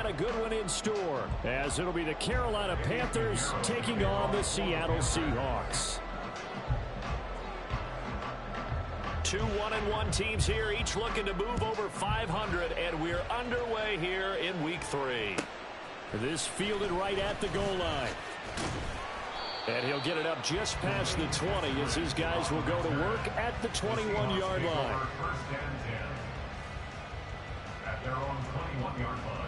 got a good one in store, as it'll be the Carolina Panthers taking on the Seattle Seahawks. Two 1-1 teams here, each looking to move over 500, and we're underway here in Week 3. This fielded right at the goal line. And he'll get it up just past the 20 as his guys will go to work at the 21-yard line. First and 10 at their own 21-yard line.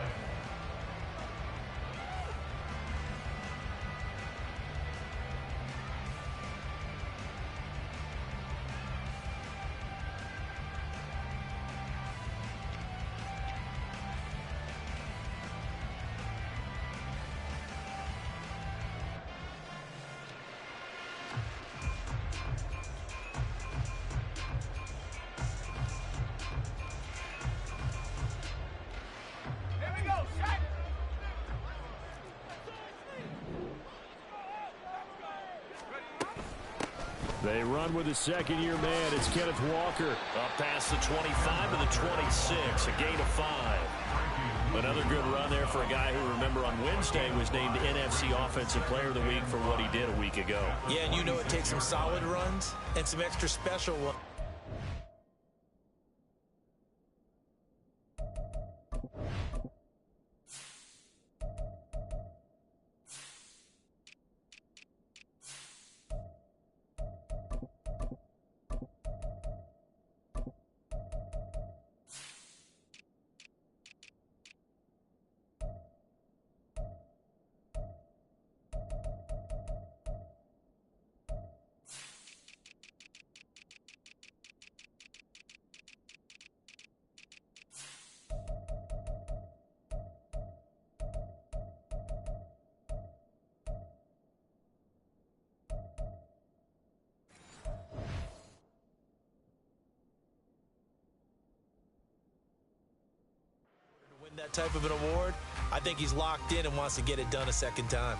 They run with a second-year man. It's Kenneth Walker. Up past the 25 to the 26, a gain of 5. Another good run there for a guy who, remember, on Wednesday was named NFC Offensive Player of the Week for what he did a week ago. Yeah, and you know it takes some solid runs and some extra special ones. That type of an award, I think he's locked in and wants to get it done a second time.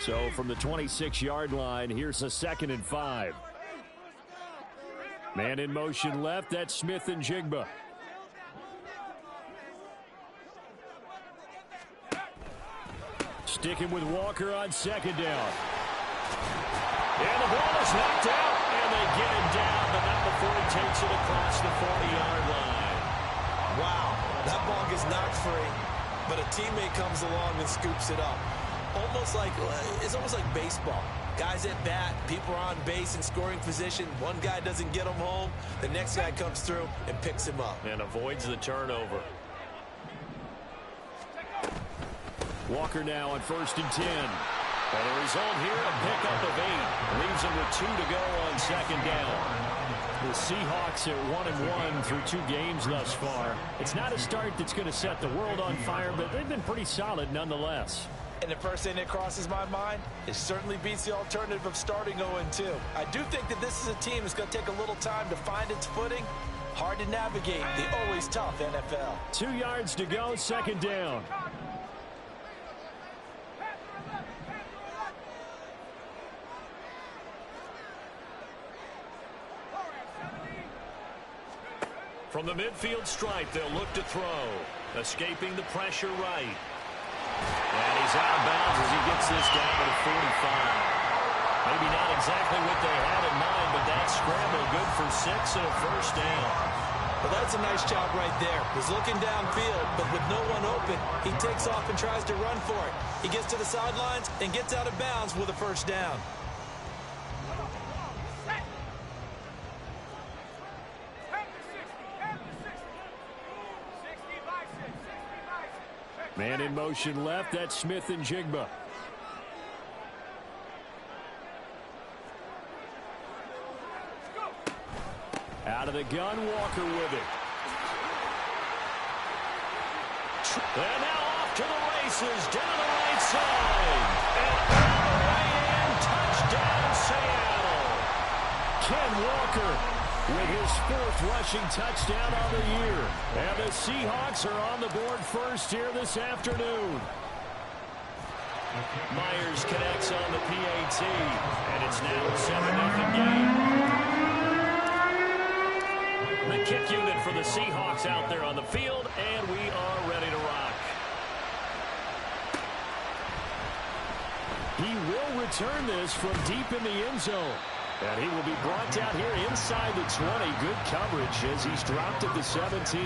So from the 26-yard line, here's a 2nd and 5. Man in motion left, that's Smith and Jigba. Sticking with Walker on 2nd down. And the ball is knocked out. And they get him down, but not before he takes it across the 40-yard line. Wow, that ball gets knocked free, but a teammate comes along and scoops it up. It's almost like baseball. Guys at bat, people are on base in scoring position. One guy doesn't get him home. The next guy comes through and picks him up. And avoids the turnover. Walker now on 1st and 10. And the result here, a pickup of 8. Leaves him with 2 to go on 2nd down. The Seahawks at 1-1 through 2 games thus far. It's not a start that's going to set the world on fire, but they've been pretty solid nonetheless. And the first thing that crosses my mind, it certainly beats the alternative of starting 0-2. I do think that this is a team that's going to take a little time to find its footing. Hard to navigate the always tough NFL. 2 yards to go, 2nd down. From the midfield stripe, they'll look to throw. Escaping the pressure right. And he's out of bounds as he gets this down to the 45. Maybe not exactly what they had in mind, but that scramble good for 6 and a 1st down. Well, that's a nice job right there. He's looking downfield, but with no one open, he takes off and tries to run for it. He gets to the sidelines and gets out of bounds with a 1st down. Man in motion left, that's Smith and Jigba. Out of the gun, Walker with it. And now off to the races, down the right side. And all the way in, touchdown Seattle. Ken Walker with his 4th rushing touchdown on the year. And the Seahawks are on the board first here this afternoon. Myers connects on the PAT, and it's now a 7-0 game. attack unit for the Seahawks out there on the field, and we are ready to rock. He will return this from deep in the end zone. And he will be brought down here inside the 20. Good coverage as he's dropped at the 17.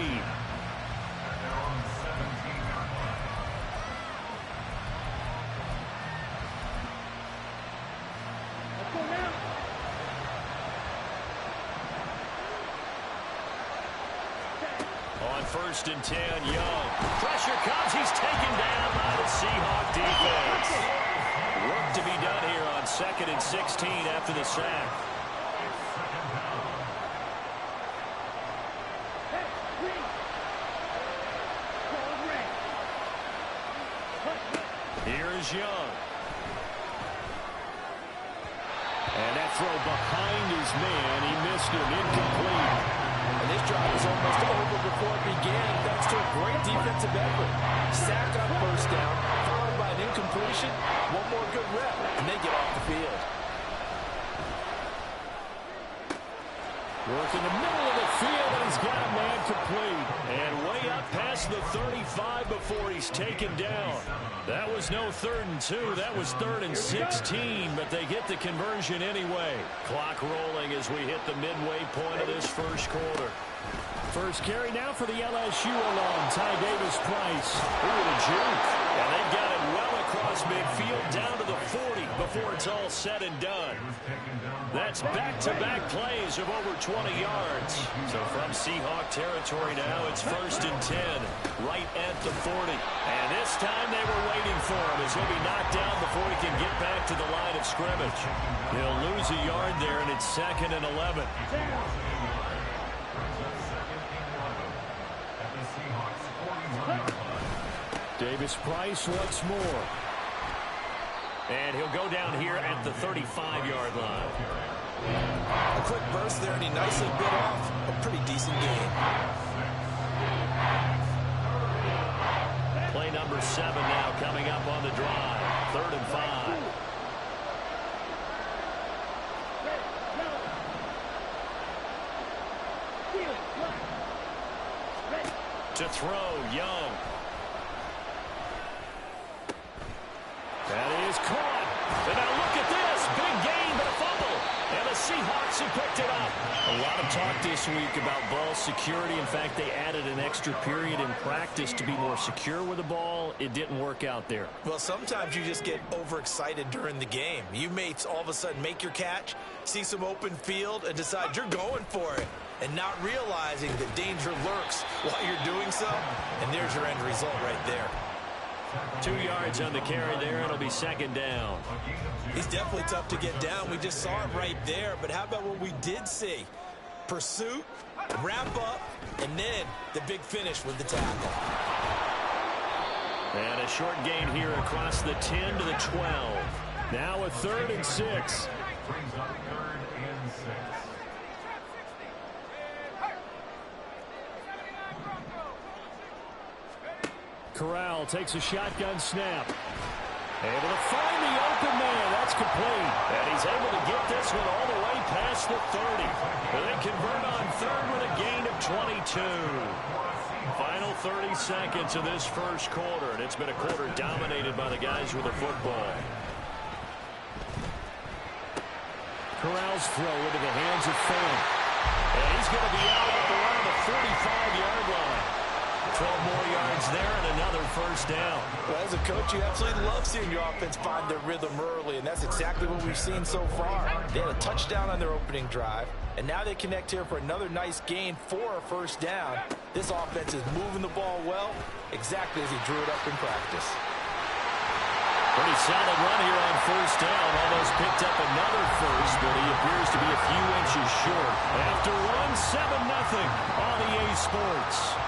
On 1st and 10, Young. Pressure comes. He's taken down by the Seahawk defense. Work to be done here on 2nd and 16 after the sack. Here's Young. And that throw behind his man. He missed him. Incomplete. And this drive was almost over before it began thanks to a great defensive effort. Sack on 1st down, followed by an incompletion. One more good rep, and they get off the field. Work in the middle of the field, and he's got a man complete. And way up past the 35 before he's taken down. That was no 3rd and 2. That was 3rd and 16, but they get the conversion anyway. Clock rolling as we hit the midway point of this first quarter. First carry now for the LSU alum, Ty Davis-Price. Ooh, the juke. And they've got it well across midfield down to the 40 before it's all said and done. That's back-to-back plays of over 20 yards. So from Seahawk territory now, it's 1st and 10, right at the 40. And this time they were waiting for him as he'll be knocked down before he can get back to the line of scrimmage. He'll lose a yard there, and it's 2nd and 11. Davis-Price once more. And he'll go down here at the 35-yard line. A quick burst there, and he nicely bit off a pretty decent gain. Play number 7 now coming up on the drive. 3rd and 5. To throw, Young. That is caught. And now look at this. Big gain, but a fumble. And the Seahawks have picked it up. A lot of talk this week about ball security. In fact, they added an extra period in practice to be more secure with the ball. It didn't work out there. Well, sometimes you just get overexcited during the game. You may all of a sudden make your catch, see some open field, and decide you're going for it, and not realizing that danger lurks while you're doing so. And there's your end result right there. 2 yards on the carry there. It'll be 2nd down. He's definitely tough to get down. We just saw it right there. But how about what we did see? Pursuit, wrap up, and then the big finish with the tackle. And a short gain here across the 10 to the 12. Now a 3rd and 6. Brings up 3rd and 6. Corral takes a shotgun snap. Able to find the open man. That's complete. And he's able to get this one all the way past the 30. And they convert on 3rd with a gain of 22. Final 30 seconds of this first quarter. And it's been a quarter dominated by the guys with the football. Corral's throw into the hands of Ford. And he's going to be out up around the 45-yard line. 12 more yards there and another 1st down. Well, as a coach, you absolutely love seeing your offense find their rhythm early, and that's exactly what we've seen so far. They had a touchdown on their opening drive, and now they connect here for another nice gain for a 1st down. This offense is moving the ball well, exactly as he drew it up in practice. Pretty solid run here on 1st down. Almost picked up another 1st, but he appears to be a few inches short. After one, 7-0 on EA Sports.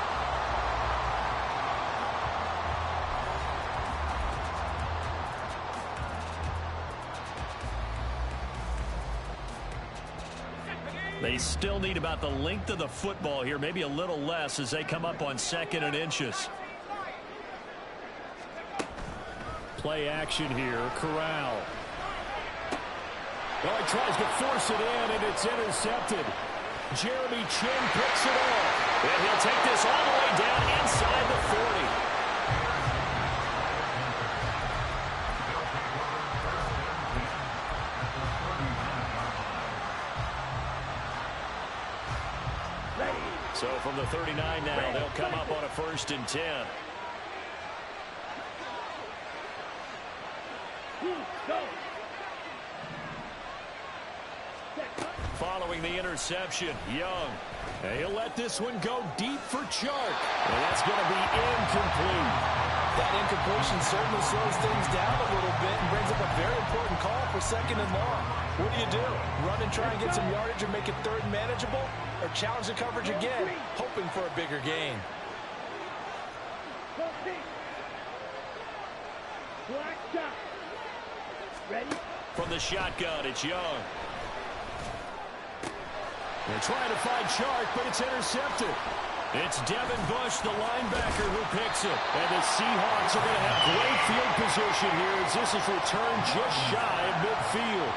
They still need about the length of the football here, maybe a little less as they come up on 2nd and inches. Play action here. Corral. Well, he tries to force it in, and it's intercepted. Jeremy Chin picks it off. And he'll take this all the way down inside the 40. So from the 39 now, they'll come up on a 1st and 10. Following the interception, Young. He'll let this one go deep for Chark. And that's going to be incomplete. That incompletion certainly slows things down a little bit and brings up a very important call for 2nd and long. What do? Run and try and get some yardage or make it 3rd and manageable? Or challenge the coverage again, hoping for a bigger gain? From the shotgun, it's Young. They're trying to find Chark, but it's intercepted. It's Devin Bush, the linebacker, who picks it. And the Seahawks are going to have great field position here as this is returned just shy of midfield.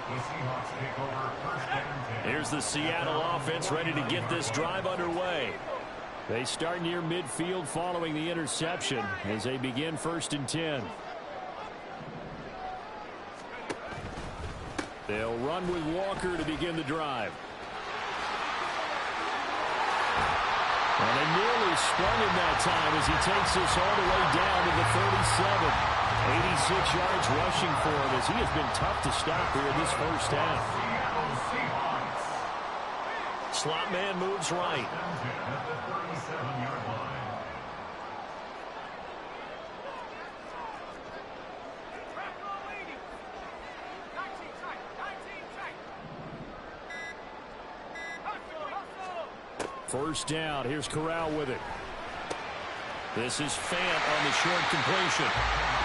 The Seahawks take over 1st and 10. Here's the Seattle offense ready to get this drive underway. They start near midfield following the interception as they begin 1st and 10. They'll run with Walker to begin the drive. And they nearly sprung him that time as he takes this all the way down to the 37. 86 yards rushing for him as he has been tough to stop here in this 1st half. Slot man moves right. At the 37-yard line. First down. Here's Corral with it. This is Fant on the short completion.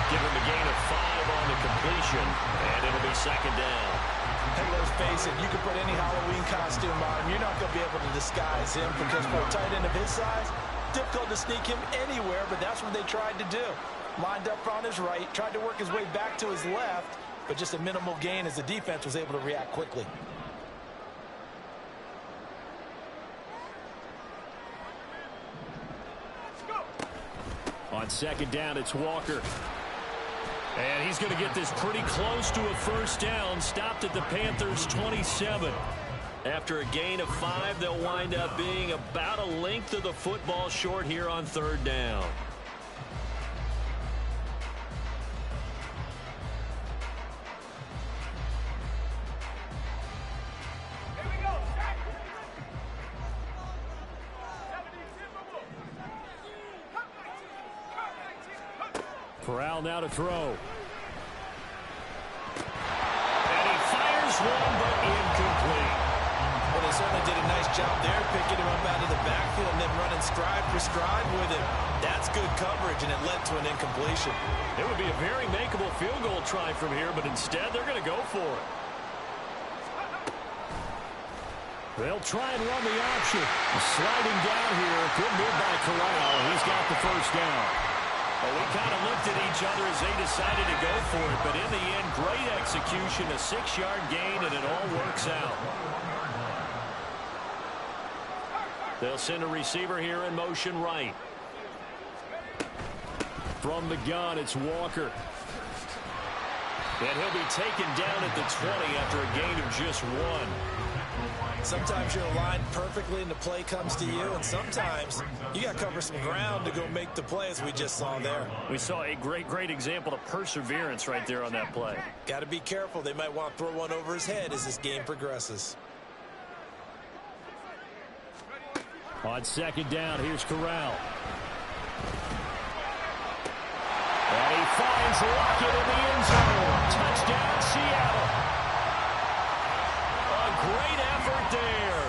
Give him a gain of 5 on the completion, and it'll be 2nd down. Hey, let's face it, you can put any Halloween costume on him. You're not going to be able to disguise him because for a tight end of his size, difficult to sneak him anywhere, but that's what they tried to do. Lined up on his right, tried to work his way back to his left, but just a minimal gain as the defense was able to react quickly. On 2nd down, it's Walker. And he's going to get this pretty close to a 1st down. Stopped at the Panthers' 27. After a gain of 5, they'll wind up being about a length of the football short here on 3rd down. Corral now to throw. And he fires one, but incomplete. Well, they certainly did a nice job there, picking him up out of the backfield and then running stride for stride with him. That's good coverage, and it led to an incompletion. It would be a very makeable field goal try from here, but instead they're going to go for it. They'll try and run the option. Sliding down here. Good move by Corral. He's got the 1st down. Well, we kind of looked at each other as they decided to go for it, but in the end, great execution, a 6-yard gain, and it all works out. They'll send a receiver here in motion right. From the gun, it's Walker. And he'll be taken down at the 20 after a gain of just 1. Sometimes you're aligned perfectly and the play comes to you, and sometimes you got to cover some ground to go make the play, as we just saw there. We saw a great example of perseverance right there on that play. Got to be careful. They might want to throw one over his head as this game progresses. On 2nd down, here's Corral. And he finds Lockett in the end zone. Touchdown, Seattle. A great effort there.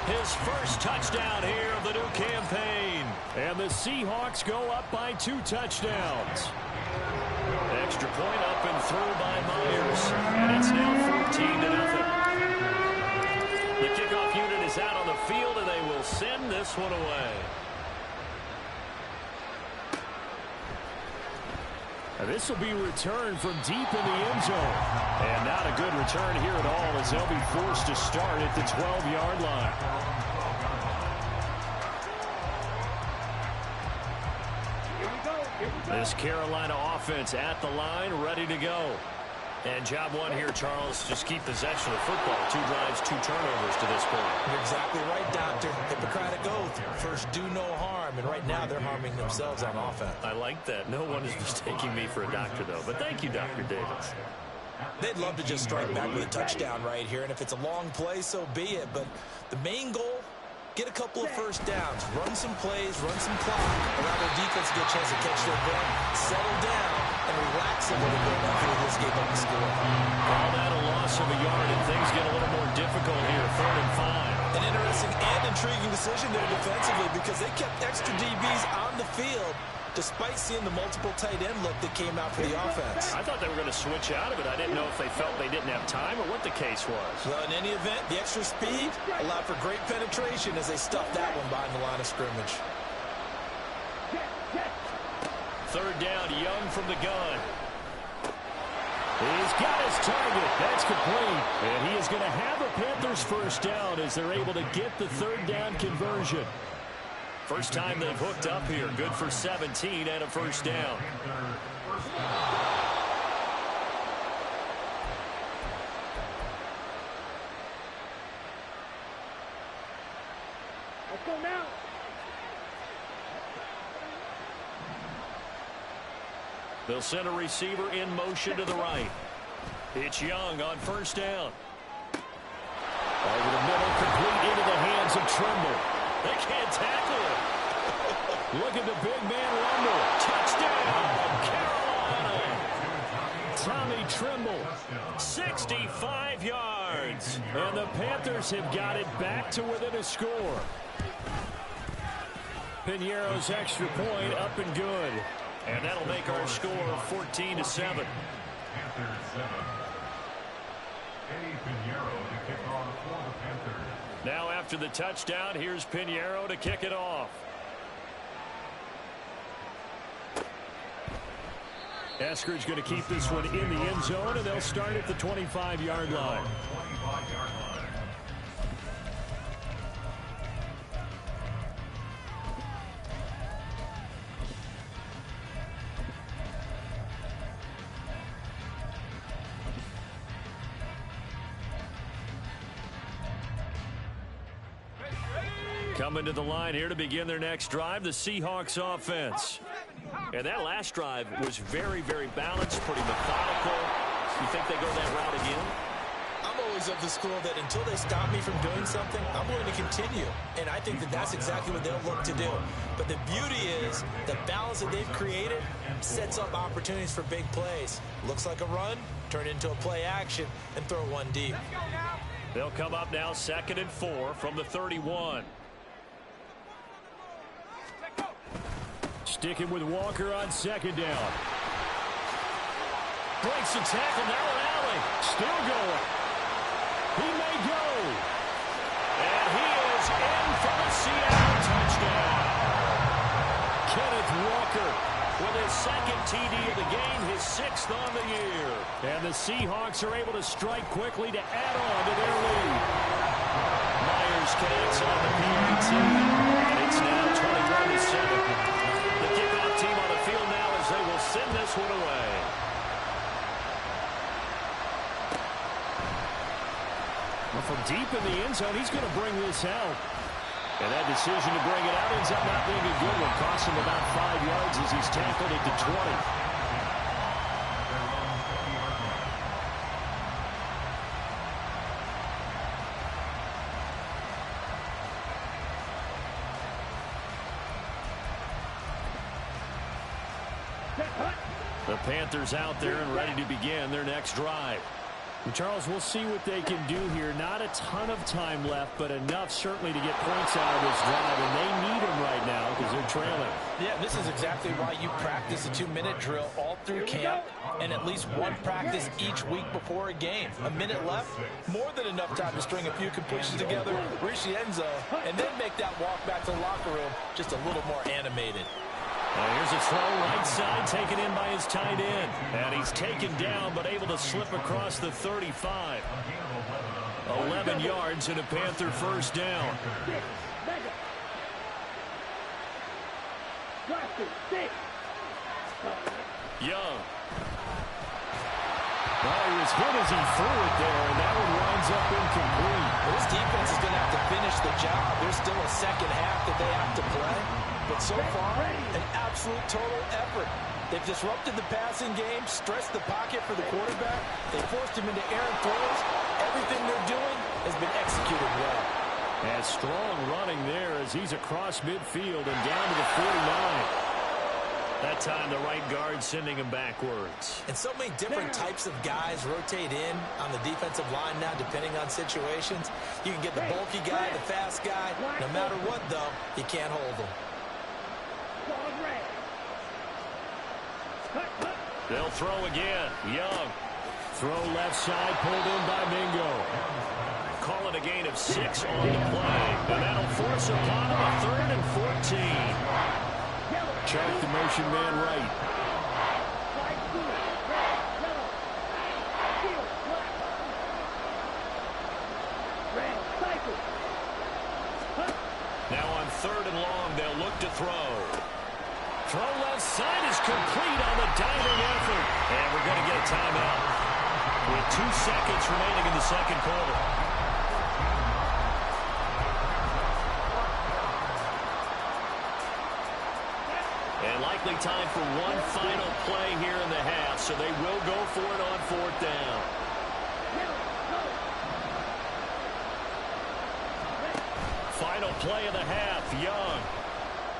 His first touchdown here of the new campaign. And the Seahawks go up by 2 touchdowns. Extra point up and through by Myers. And it's now 14-0. The kickoff unit is out on the field, and they will send this one away. This will be returned from deep in the end zone. And not a good return here at all as they'll be forced to start at the 12-yard line. This Carolina offense at the line, ready to go. And job one here, Charles, just keep possession of the football. 2 drives, 2 turnovers to this point. You're exactly right, Doctor. Hippocratic oath. First, do no harm. And right now, they're harming themselves on offense. I like that. No one is mistaking me for a doctor, though. But thank you, Dr. Davis. They'd love to just strike back with a touchdown right here. And if it's a long play, so be it. But the main goal, get a couple of first downs. Run some plays, run some clock. Allow their defense to get a chance to catch their breath, settle down, and relax a little bit after this game up the score. Call that a loss of a yard, and things get a little more difficult here. 3rd and 5. An interesting and intriguing decision there defensively because they kept extra DBs on the field despite seeing the multiple tight end look that came out for the offense. I thought they were going to switch out of it. I didn't know if they felt they didn't have time or what the case was. Well, in any event, the extra speed allowed for great penetration as they stuffed that one behind the line of scrimmage. 3rd down, Young from the gun. He's got his target. That's complete. And he is going to have a Panthers first down as they're able to get the 3rd down conversion. First time they've hooked up here. Good for 17 and a first down. Let's go now. They'll send a receiver in motion to the right. It's Young on first down. Over the middle, complete into the hands of Trimble. They can't tackle him. Look at the big man rumble. Touchdown, Carolina. Tommy Trimble. 65 yards. And the Panthers have got it back to within a score. Piñeiro's extra point up and good. And that'll make our score 14-7. Panthers 7. Eddie Piñeiro to kick off for the Panthers. Now after the touchdown, here's Piñeiro to kick it off. Eskridge going to keep this one in the end zone, and they'll start at the 25-yard line. 25-yard line. Coming to the line here to begin their next drive, the Seahawks offense. And that last drive was very, very balanced, pretty methodical. You think they go that route again? I'm always of the school that until they stop me from doing something, I'm willing to continue. And I think that that's exactly what they'll look to do. But the beauty is the balance that they've created sets up opportunities for big plays. Looks like a run, turn into a play action, and throw one deep. They'll come up now 2nd and 4 from the 31. Sticking with Walker on 2nd down. Breaks the tackle, now an alley. Still going. He may go. And he is in for the Seattle touchdown. Kenneth Walker with his 2nd TD of the game, his 6th on the year. And the Seahawks are able to strike quickly to add on to their lead. Myers connects on the PAT. And it's now 21-7. The kickoff team on the field now as they will send this one away. Well, from deep in the end zone, he's going to bring this out. And that decision to bring it out ends up not being a good one. Costs him about 5 yards as he's tackled at the 20. The Panthers out there and ready to begin their next drive. And Charles, we'll see what they can do here. Not a ton of time left, but enough certainly to get points out of this drive, and they need them right now because they're trailing. Yeah, this is exactly why you practice a 2-minute drill all through camp and at least one practice each week before a game. A minute left, more than enough time to string a few completions together, reach the end zone, and then make that walk back to the locker room just a little more animated. Here's a throw right side taken in by his tight end. And he's taken down but able to slip across the 35. 11 yards and a Panther first down. Young. Well, he was hit as he threw it there, and that one winds up incomplete. This defense is going to have to finish the job. There's still a second half that they have to play. But so far, an absolute total effort. They've disrupted the passing game, stressed the pocket for the quarterback. They forced him into errant throws. Everything they're doing has been executed well. And strong running there as he's across midfield and down to the 49. That time the right guard sending him backwards. And so many different types of guys rotate in on the defensive line now, depending on situations. You can get the bulky guy, the fast guy. No matter what, though, you can't hold them. They'll throw again. Young. Throw left side, pulled in by Mingo. Call it a gain of 6 on the play. And that'll force upon him a 3rd and 14. Check the motion man right. Now on 3rd and long, they'll look to throw. Throw left side is complete on the diving effort. And we're going to get a timeout with 2 seconds remaining in the second quarter. And likely time for one final play here in the half, so they will go for it on 4th down. Final play of the half, Young.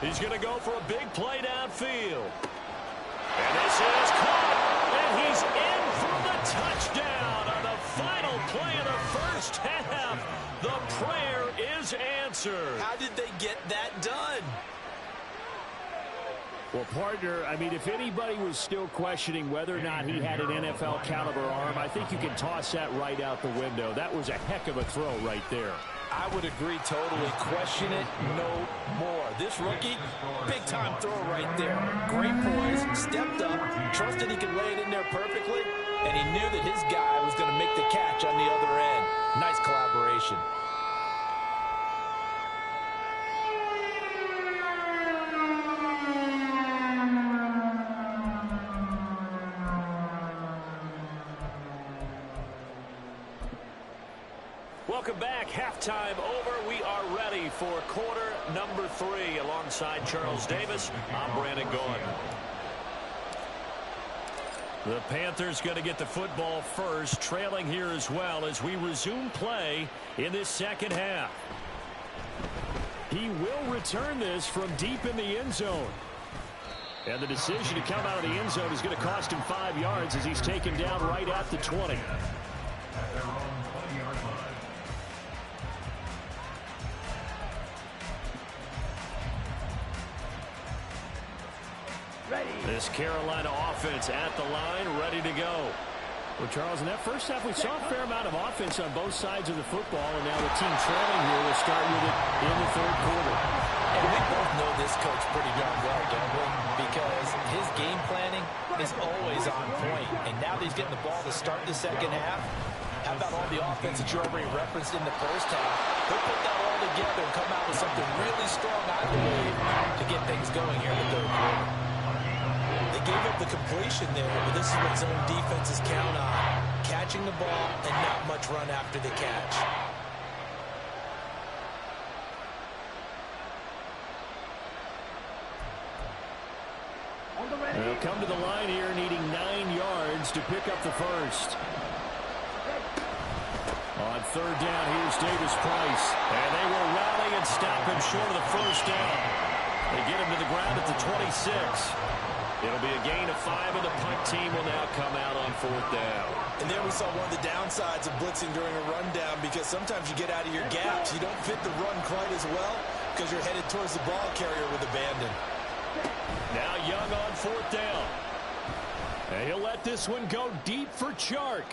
He's going to go for a big play downfield. And this is caught, and he's in for the touchdown on the final play of the first half. The prayer is answered. How did they get that done? Well, partner, I mean, if anybody was still questioning whether or not he had an NFL caliber arm, I think you can toss that right out the window. That was a heck of a throw right there. I would agree totally. Question it no more. This rookie, big-time throw right there. Great poise, stepped up, trusted he could lay it in there perfectly, and he knew that his guy was going to make the catch on the other end. Nice collaboration. Welcome back. Halftime over. We are ready for quarter number 3. Alongside Charles Davis, I'm Brandon Gordon. The Panthers going to get the football first, trailing here as well as we resume play in this second half. He will return this from deep in the end zone. And the decision to come out of the end zone is going to cost him 5 yards as he's taken down right at the 20. This Carolina offense at the line, ready to go. Well, Charles, in that first half, we saw a fair amount of offense on both sides of the football, and now the team trailing here will start with it in the 3rd quarter. And we both know this coach pretty darn well, don't we? Because his game planning is always on point. And now that he's getting the ball to start the second half, how about all the offense that you already referenced in the first half? He'll put that all together and come out with something really strong, I believe, to get things going here in the 3rd quarter. They gave up the completion there, but this is what zone defenses count on. Catching the ball and not much run after the catch. They'll come to the line here needing 9 yards to pick up the first. On 3rd down, here's Davis Price. And they will rally and stop him short of the first down. They get him to the ground at the 26. It'll be a gain of 5, and the punt team will now come out on 4th down. And there we saw one of the downsides of blitzing during a rundown, because sometimes you get out of your gaps. You don't fit the run quite as well because you're headed towards the ball carrier with abandon. Now Young on 4th down. And he'll let this one go deep for Chark.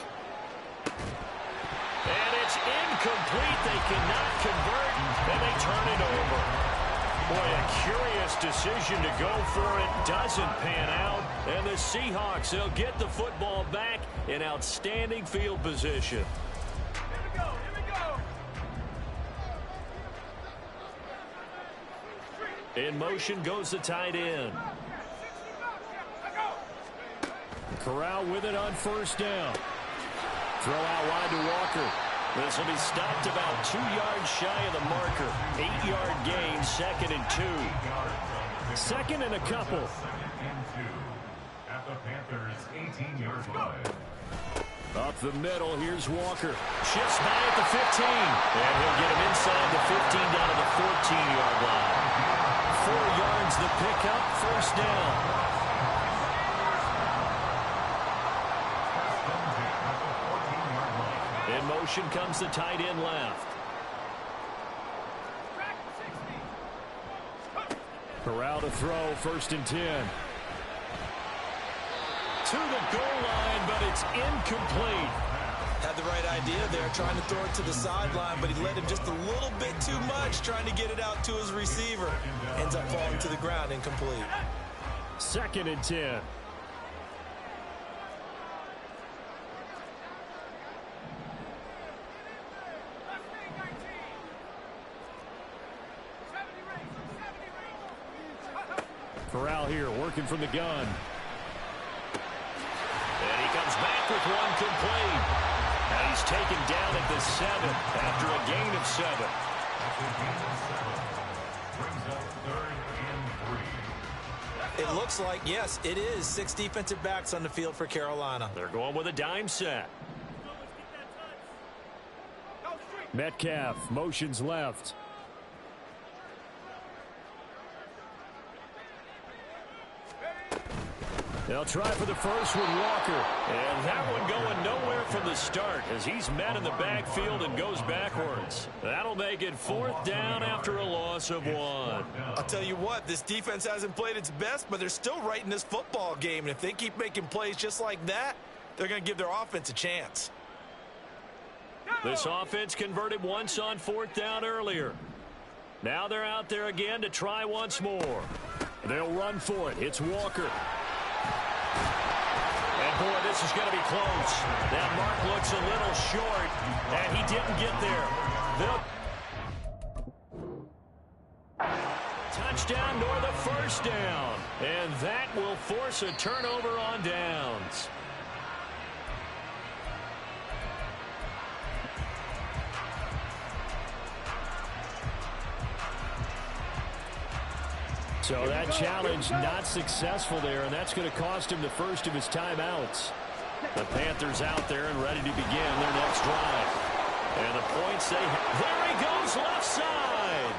And it's incomplete. They cannot convert, and they turn it over. Boy, a curious decision to go for it. Doesn't pan out. And the Seahawks, they'll get the football back in outstanding field position. In motion goes the tight end. Corral with it on first down. Throw out wide to Walker. This will be stopped about 2 yards shy of the marker. 8-yard gain, 2nd and 2. 2nd and a couple. At the Panthers, 18-yard line. Up the middle, here's Walker. Shifts back at the 15. And he'll get him inside the 15 down to the 14-yard line. 4 yards the pickup, first down. In motion comes the tight end left. Corral to throw, 1st and 10. To the goal line, but it's incomplete. Had the right idea there, trying to throw it to the sideline, but he led him just a little bit too much, trying to get it out to his receiver. Ends up falling to the ground, incomplete. 2nd and 10. Corral here, working from the gun. And he comes back with one complete. And he's taken down at the 7 after a gain of 7. Brings up 3rd and 3. It looks like, yes, it is 6 defensive backs on the field for Carolina. They're going with a dime set. Metcalf, motions left. They'll try for the first with Walker. And that one going nowhere from the start as he's met in the backfield and goes backwards. That'll make it 4th down after a loss of 1. I'll tell you what, this defense hasn't played its best, but they're still right in this football game. And if they keep making plays just like that, they're going to give their offense a chance. This offense converted once on 4th down earlier. Now they're out there again to try once more. They'll run for it. It's Walker. And, boy, this is going to be close. That mark looks a little short, and he didn't get there. Touchdown nor the first down. And that will force a turnover on downs. So that challenge not successful there, and that's going to cost him the first of his timeouts. The Panthers out there and ready to begin their next drive. And the points they have. There he goes left side.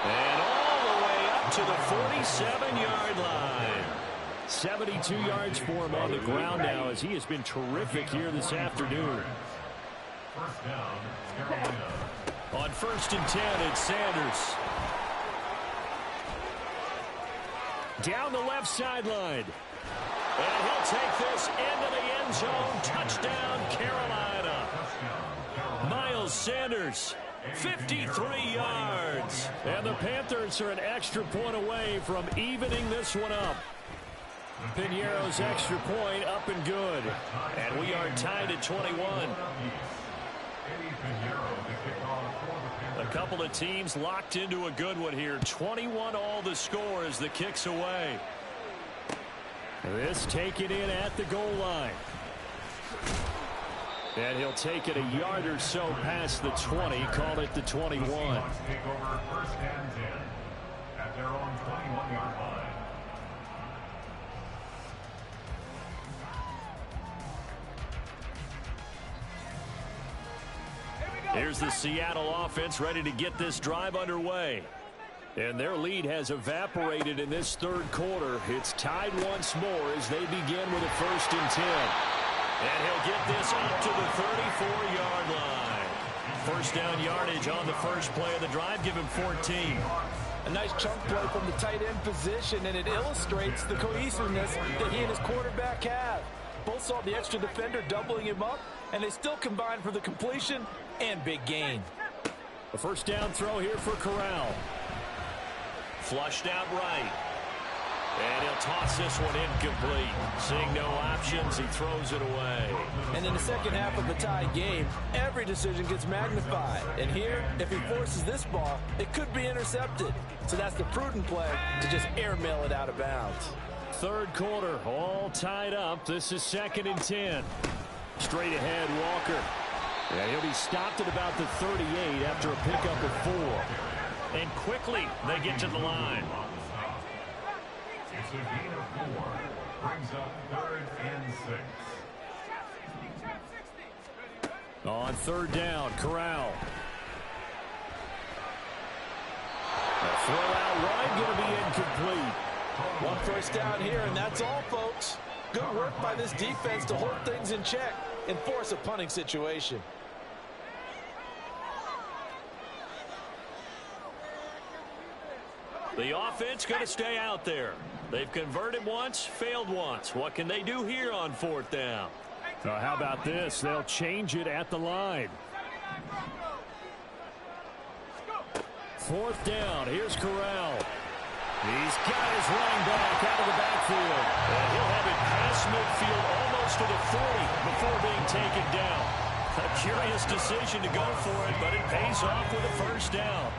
And all the way up to the 47-yard line. 72 yards for him on the ground now as he has been terrific here this afternoon. First down, Carolina. On 1st and 10, it's Sanders. Down the left sideline. And he'll take this into the end zone. Touchdown, Carolina. Miles Sanders, 53 yards. And the Panthers are an extra point away from evening this one up. Piñeiro's extra point up and good. And we are tied at 21. A couple of teams locked into a good one here. 21 all the score as the kick's away. This taken in at the goal line. And he'll take it a yard or so past the 20. Call it the 21. Take over 1st and 10 at their own 21-yard line. Here's the Seattle offense ready to get this drive underway. And their lead has evaporated in this 3rd quarter. It's tied once more as they begin with a 1st and 10. And he'll get this up to the 34-yard line. First down yardage on the first play of the drive. Give him 14. A nice chunk play from the tight end position, and it illustrates the cohesiveness that he and his quarterback have. Both saw the extra defender doubling him up, and they still combined for the completion and big gain. A first down throw here for Corral. Flushed out right. And he'll toss this one incomplete. Seeing no options, he throws it away. And in the second half of a tied game, every decision gets magnified. And here, if he forces this ball, it could be intercepted. So that's the prudent play to just airmail it out of bounds. Third quarter, all tied up. This is 2nd and 10. Straight ahead, Walker. And he'll be stopped at about the 38 after a pickup of 4. And quickly, they get to the line. It's a gain of 4. Brings up 3rd and 6. On 3rd down, Corral. A throw out wide, going to be incomplete. 1 first down here, and that's all, folks. Good work by this defense to hold things in check and force a punting situation. The offense going to stay out there. They've converted once, failed once. What can they do here on 4th down? How about this? They'll change it at the line. 4th down. Here's Corral. He's got his running back out of the backfield. And he'll have it past midfield almost to the 40 before being taken down. A curious decision to go for it, but it pays off with a first down.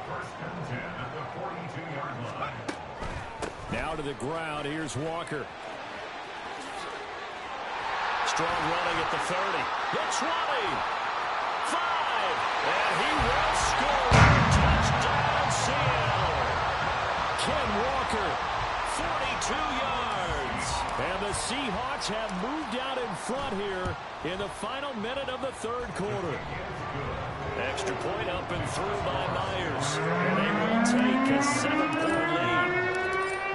1st and 10 at the 42-yard line. Now to the ground. Here's Walker. Strong running at the 30. The 20. 5. And he will score. Touchdown, Seattle. Ken Walker, 42 yards. And the Seahawks have moved out in front here in the final minute of the 3rd quarter. Extra point up and through by Myers. And they will take a 7-point lead.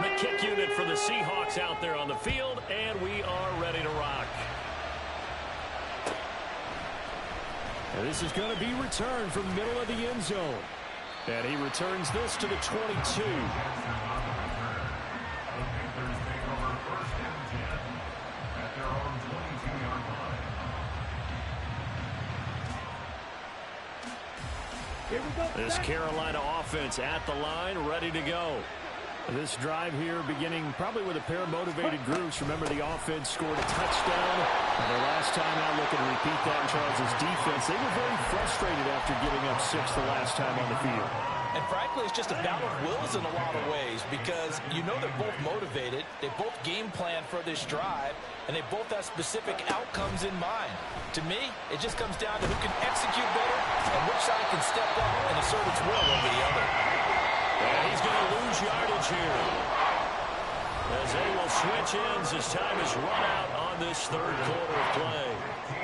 The kick unit for the Seahawks out there on the field, and we are ready to rock. And this is going to be returned from the middle of the end zone. And he returns this to the 22. This Carolina offense at the line, ready to go. This drive here beginning probably with a pair of motivated groups. Remember, the offense scored a touchdown. And their last time out, looking to repeat that, Charles' defense. They were very frustrated after giving up 6 the last time on the field. And frankly, it's just a battle of wills in a lot of ways because you know they're both motivated. They both game plan for this drive, and they both have specific outcomes in mind. To me, it just comes down to who can execute better and which side can step up and assert its will over the other. And he's going to lose yardage here. As they will switch ends as time is run out on this 3rd quarter of play.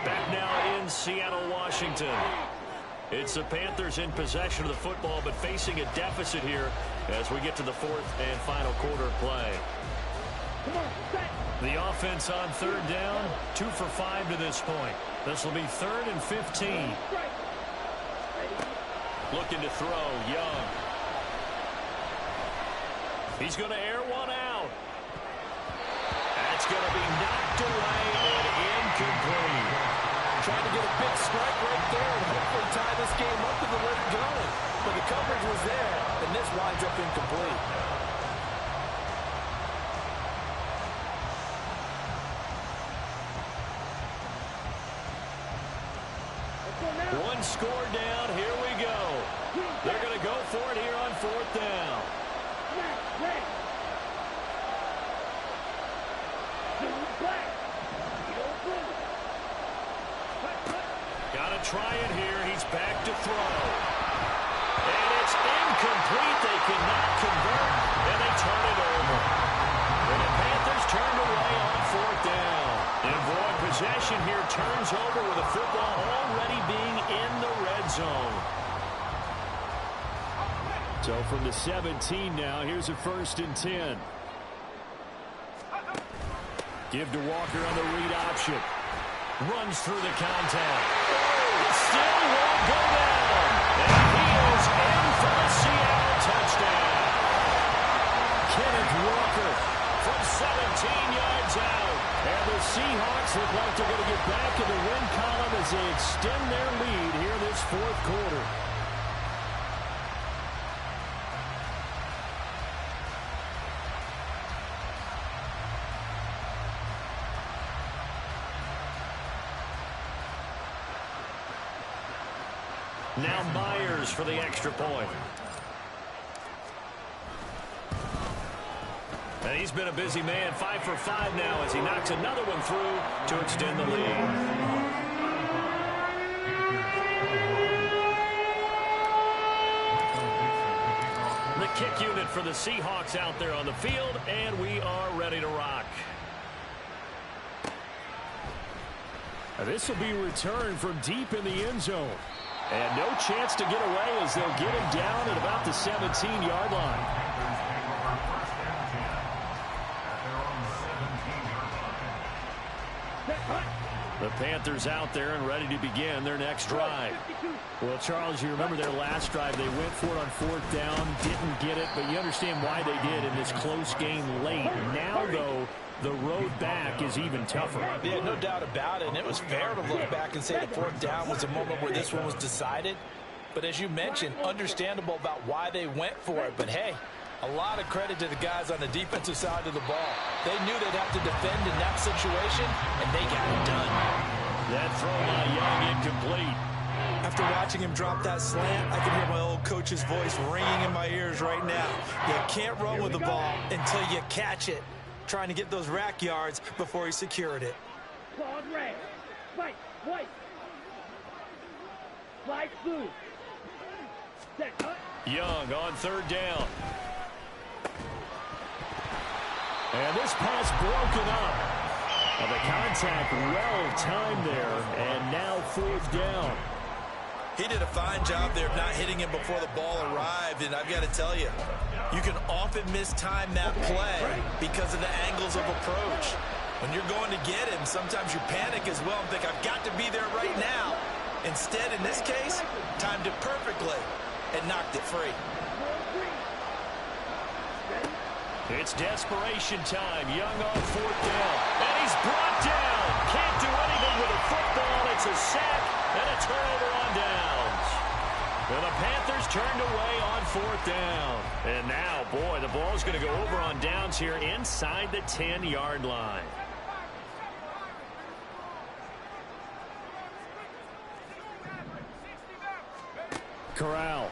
Back now in Seattle, Washington. It's the Panthers in possession of the football, but facing a deficit here as we get to the 4th and final quarter of play. The offense on 3rd down, 2 for 5 to this point. This will be 3rd and 15. Looking to throw, Young. He's going to air one out. That's going to be knocked away and incomplete. Trying to get a big strike right there and hopefully tie this game up and let it go. But the coverage was there, and this winds up incomplete. One score down. Here we go. They're going to go for it here on 4th down. Got to try it here. He's back to throw. And it's incomplete. They cannot convert, and they turn it over. And the Panthers turned away on 4th down. And boy, possession here turns over with the football already being in the red zone. So from the 17 now, here's a 1st and 10. Give to Walker on the read option. Runs through the contact. It still won't go down. And he is in for the Seattle touchdown. Kenneth Walker from 17 yards out. And the Seahawks look like they're going to get back in the win column as they extend their lead here this 4th quarter. Now Myers for the extra point. And he's been a busy man, 5 for 5 now as he knocks another one through to extend the lead. The kick unit for the Seahawks out there on the field, and we are ready to rock. This will be returned from deep in the end zone. And no chance to get away as they'll get him down at about the 17-yard line. The Panthers out there and ready to begin their next drive. Well, Charles, you remember their last drive. They went for it on 4th down, didn't get it, but you understand why they did in this close game late. Now, though, the road back is even tougher. Yeah, no doubt about it. And it was fair to look back and say the 4th down was a moment where this one was decided. But as you mentioned, understandable about why they went for it. But, hey, a lot of credit to the guys on the defensive side of the ball. They knew they'd have to defend in that situation, and they got it done. That throw by Young incomplete. After watching him drop that slant, I can hear my old coach's voice ringing in my ears right now. You can't run with the ball until you catch it. Trying to get those rack yards before he secured it. Young on 3rd down. And this pass broken up. Well, the contact well timed there, and now 4th down. He did a fine job there of not hitting him before the ball arrived, and I've got to tell you, you can often mistime that play because of the angles of approach. When you're going to get him, sometimes you panic as well and think, I've got to be there right now. Instead, in this case, timed it perfectly and knocked it free. It's desperation time. Young on 4th down. And he's brought down. Can't do anything with a football. It's a sack and a turnover on downs. And the Panthers turned away on 4th down. And now, boy, the ball's going to go over on downs here inside the 10-yard line. Corral.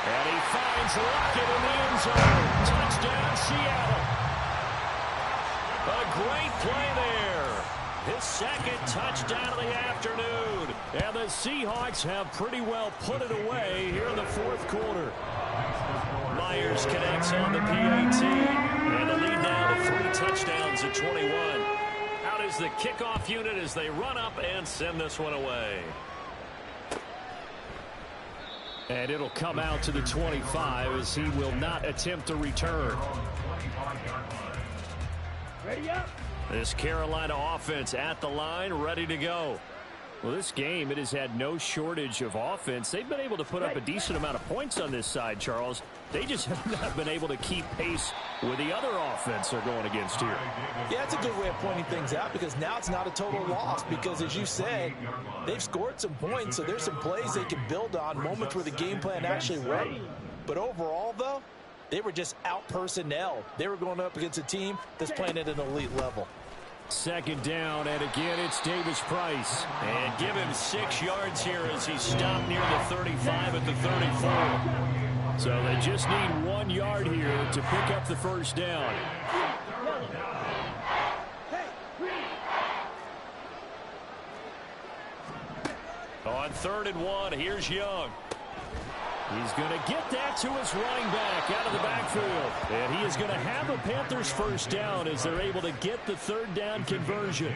And he finds Lockett in the end zone. Touchdown, Seattle. A great play there. His 2nd touchdown of the afternoon. And the Seahawks have pretty well put it away here in the 4th quarter. Myers connects on the PAT. And the lead now to 3 touchdowns at 21. Out is the kickoff unit as they run up and send this one away. And it'll come out to the 25 as he will not attempt to return. Ready up. This Carolina offense at the line, ready to go. Well, this game, it has had no shortage of offense. They've been able to put up a decent amount of points on this side, Charles. They just have not been able to keep pace with the other offense they're going against here. Yeah, it's a good way of pointing things out because now it's not a total loss because, as you said, they've scored some points, so there's some plays they can build on, moments where the game plan actually worked. But overall, though, they were just out-personnel. They were going up against a team that's playing at an elite level. 2nd down, and again, it's Davis Price. And give him 6 yards here as he stopped near the 35 at the 34. So they just need 1 yard here to pick up the 1st down. On 3rd and 1, here's Young. He's going to get that to his running back out of the backfield. And he is going to have a Panthers 1st down as they're able to get the 3rd down conversion.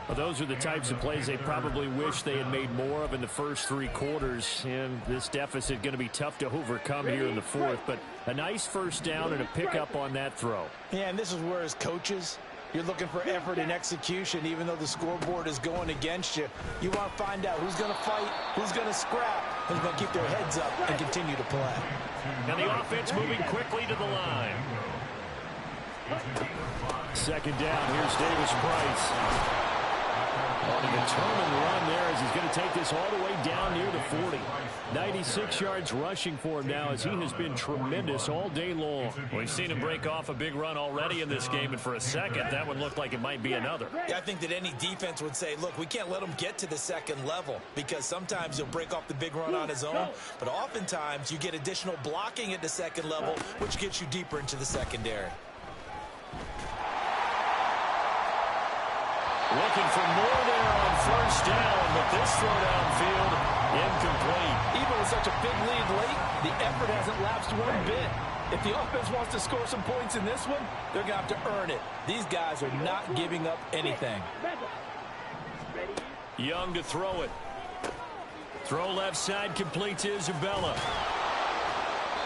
Well, those are the types of plays they probably wish they had made more of in the first 3 quarters. And this deficit going to be tough to overcome here in the 4th. But a nice 1st down and a pickup on that throw. Yeah, and this is where as coaches, you're looking for effort and execution, even though the scoreboard is going against you. You want to find out who's going to fight, who's going to scrap, who's going to keep their heads up and continue to play. And the offense moving quickly to the line. 2nd down, here's Davis Price. On A determined run there as he's going to take this all the way down near the 40. 96 yards rushing for him now as he has been tremendous all day long. We've seen him break off a big run already in this game, and for a second, that one looked like it might be another. Yeah, I think that any defense would say, look, we can't let him get to the second level because sometimes he'll break off the big run on his own, but oftentimes you get additional blocking at the second level, which gets you deeper into the secondary. Looking for more there on first down, but this throw downfield, incomplete. Even with such a big lead late, the effort hasn't lapsed one bit. If the offense wants to score some points in this one, they're going to have to earn it. These guys are not giving up anything. Young to throw it. Throw left side, complete to Isabella.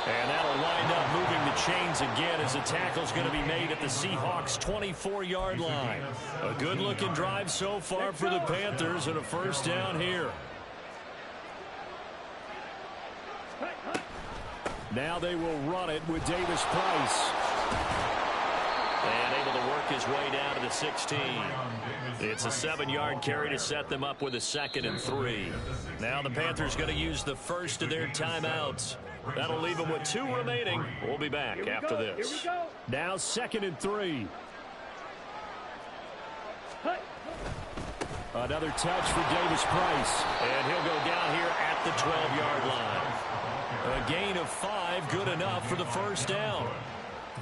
And that'll wind up moving the chains again as the tackle's going to be made at the Seahawks' 24-yard line. A good-looking drive so far for the Panthers and a first down here. Now they will run it with Davis Price. And able to work his way down to the 16. It's a 7-yard carry to set them up with a 2nd and 3. Now the Panthers going to use the first of their timeouts. That'll leave them with 2 remaining. We'll be back after this. Now 2nd and 3. Another touch for Davis Price. And he'll go down here at the 12-yard line. A gain of 5, good enough for the first down.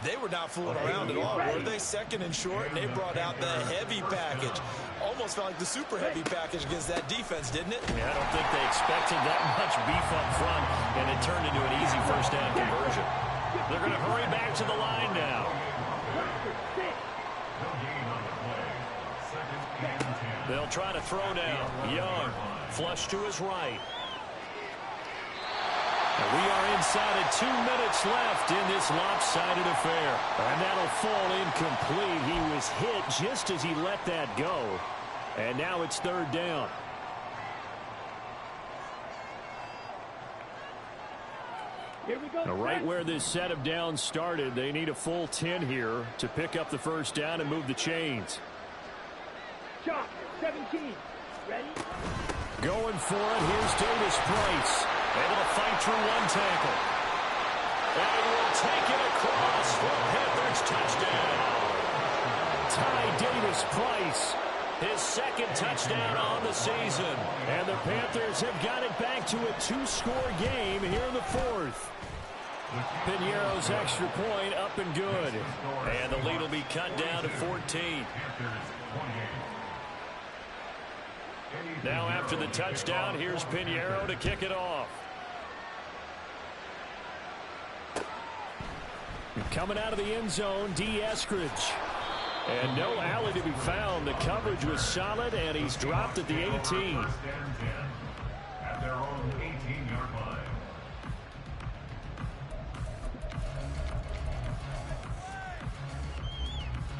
They were not fooling around at all, were they? 2nd and short, and they brought out the heavy package. Almost felt like the super heavy package against that defense, didn't it? Yeah, I don't think they expected that much beef up front, and it turned into an easy first down conversion. They're going to hurry back to the line now. They'll try to throw now. Young, flush to his right. And we are inside of 2 minutes left in this lopsided affair. And that'll fall incomplete. He was hit just as he let that go. And now it's 3rd down. Here we go. Now, right where this set of downs started, they need a full 10 here to pick up the first down and move the chains. Chop, 17. Ready? Going for it. Here's Davis Price. Able to fight through one tackle. And he will take it across for a Panthers touchdown. Ty Davis Price. His 2nd touchdown on the season. And the Panthers have got it back to a 2-score game here in the 4th. Piñeiro's extra point up and good. And the lead will be cut down to 14. Now after the touchdown, here's Piñeiro to kick it off. Coming out of the end zone, D. Eskridge. And no alley to be found. The coverage was solid, and he's dropped at the 18. At their own 18-yard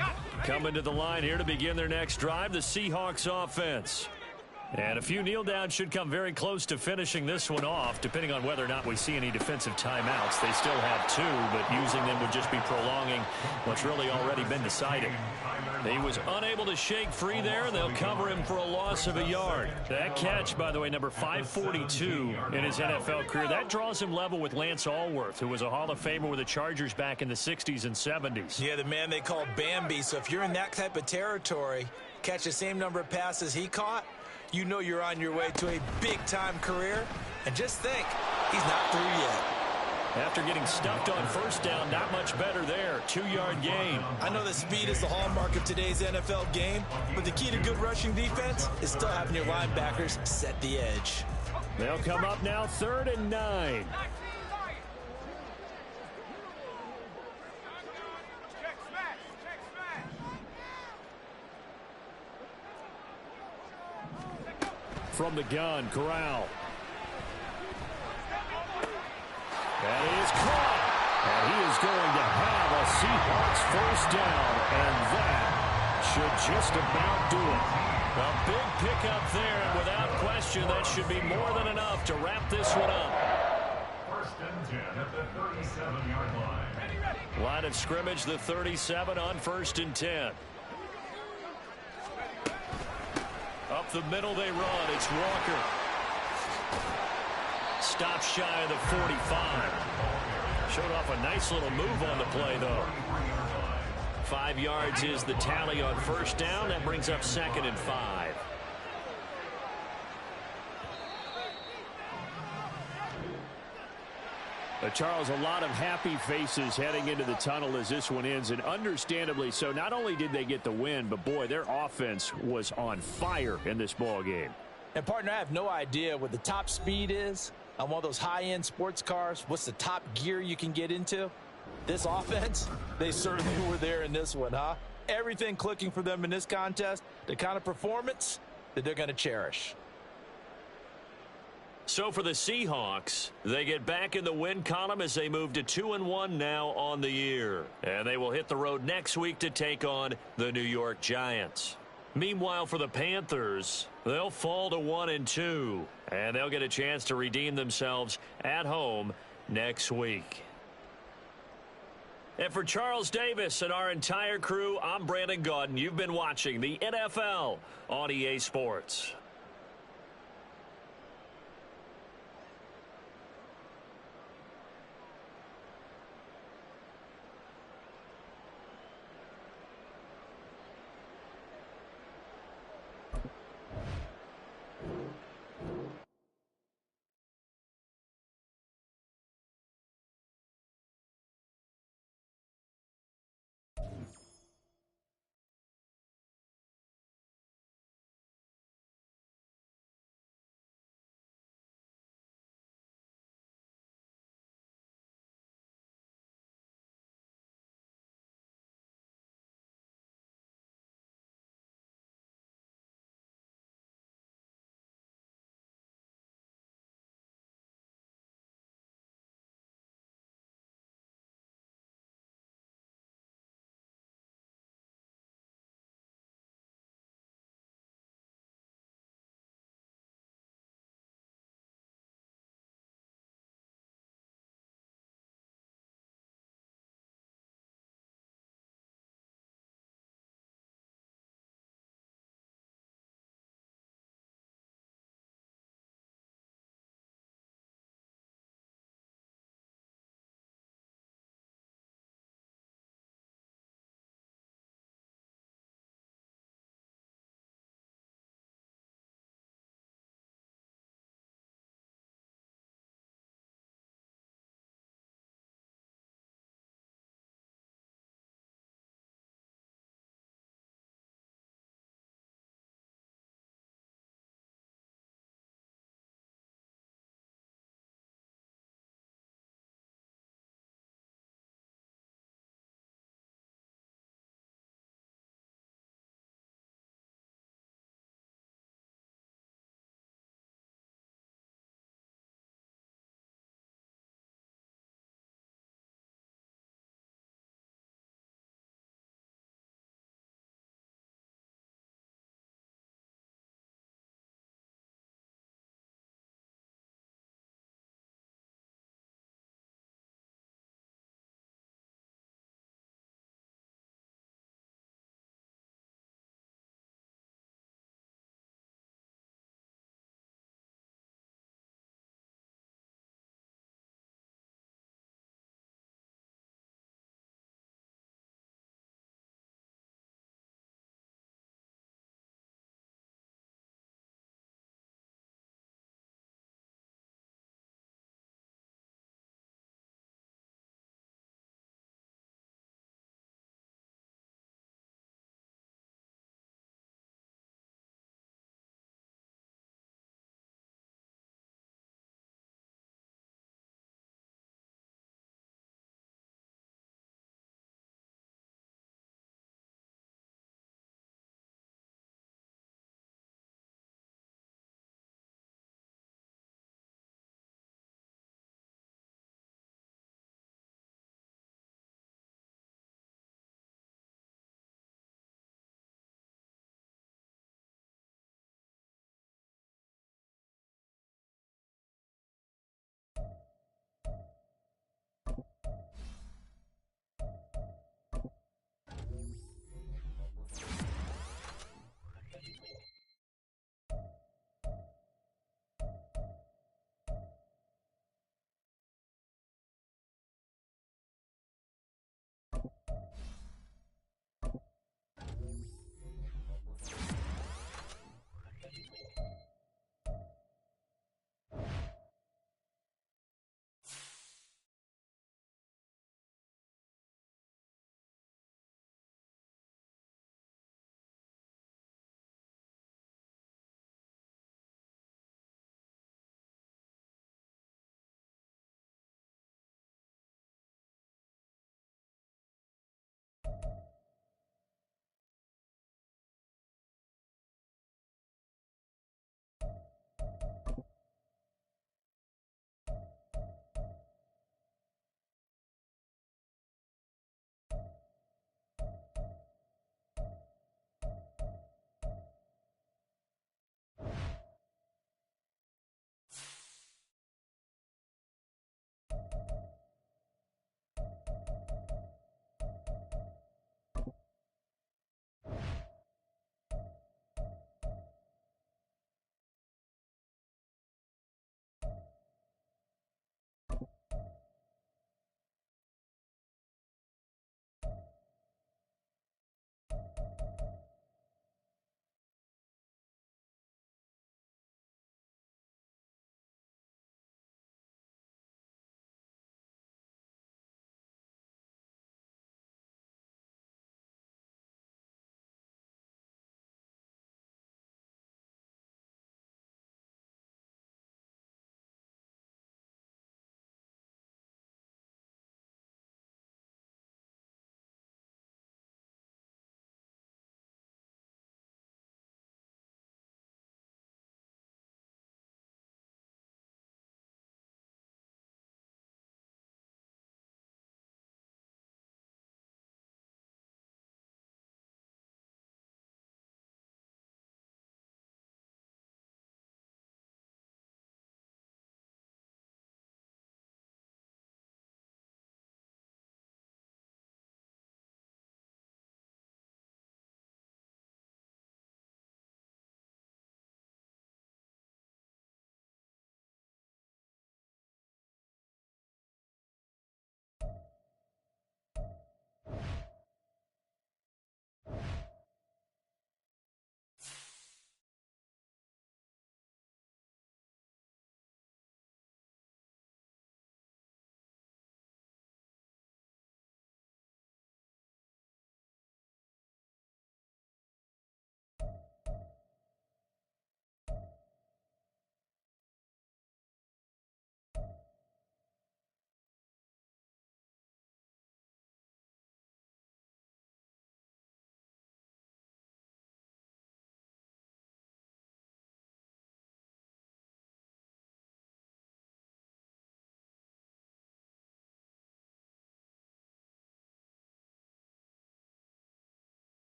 line. Coming to the line here to begin their next drive, the Seahawks offense. And a few kneel downs should come very close to finishing this one off, depending on whether or not we see any defensive timeouts. They still have 2, but using them would just be prolonging what's really already been decided. He was unable to shake free there, and they'll cover him for a loss of a yard. That catch, by the way, number 542 in his NFL career, that draws him level with Lance Allworth, who was a Hall of Famer with the Chargers back in the 60s and 70s. Yeah, the man they call Bambi. So if you're in that type of territory, catch the same number of passes he caught, you know you're on your way to a big-time career. And just think, he's not through yet. After getting stuffed on first down, not much better there. 2-yard gain. I know that speed is the hallmark of today's NFL game, but the key to good rushing defense is still having your linebackers set the edge. They'll come up now 3rd and 9. From the gun, Corral. That is caught. And he is going to have a Seahawks first down. And that should just about do it. A big pickup there, and without question, that should be more than enough to wrap this one up. 1st and 10 at the 37-yard line. Line of scrimmage, the 37 on 1st and 10. Up Up the middle they run. It's Walker. Stop shy of the 45. Showed off a nice little move on the play, though. 5 yards is the tally on first down. That brings up 2nd and 5. Charles, a lot of happy faces heading into the tunnel as this one ends, and understandably so. Not only did they get the win, but boy, their offense was on fire in this ball game. And partner, I have no idea what the top speed is on one of those high-end sports cars. What's the top gear you can get into? This offense, they certainly were there in this one, huh? Everything clicking for them in this contest, the kind of performance that they're going to cherish. So for the Seahawks, they get back in the win column as they move to 2-1 now on the year. And they will hit the road next week to take on the New York Giants. Meanwhile, for the Panthers, they'll fall to 1-2. And they'll get a chance to redeem themselves at home next week. And for Charles Davis and our entire crew, I'm Brandon Gaudin. You've been watching the NFL on EA Sports.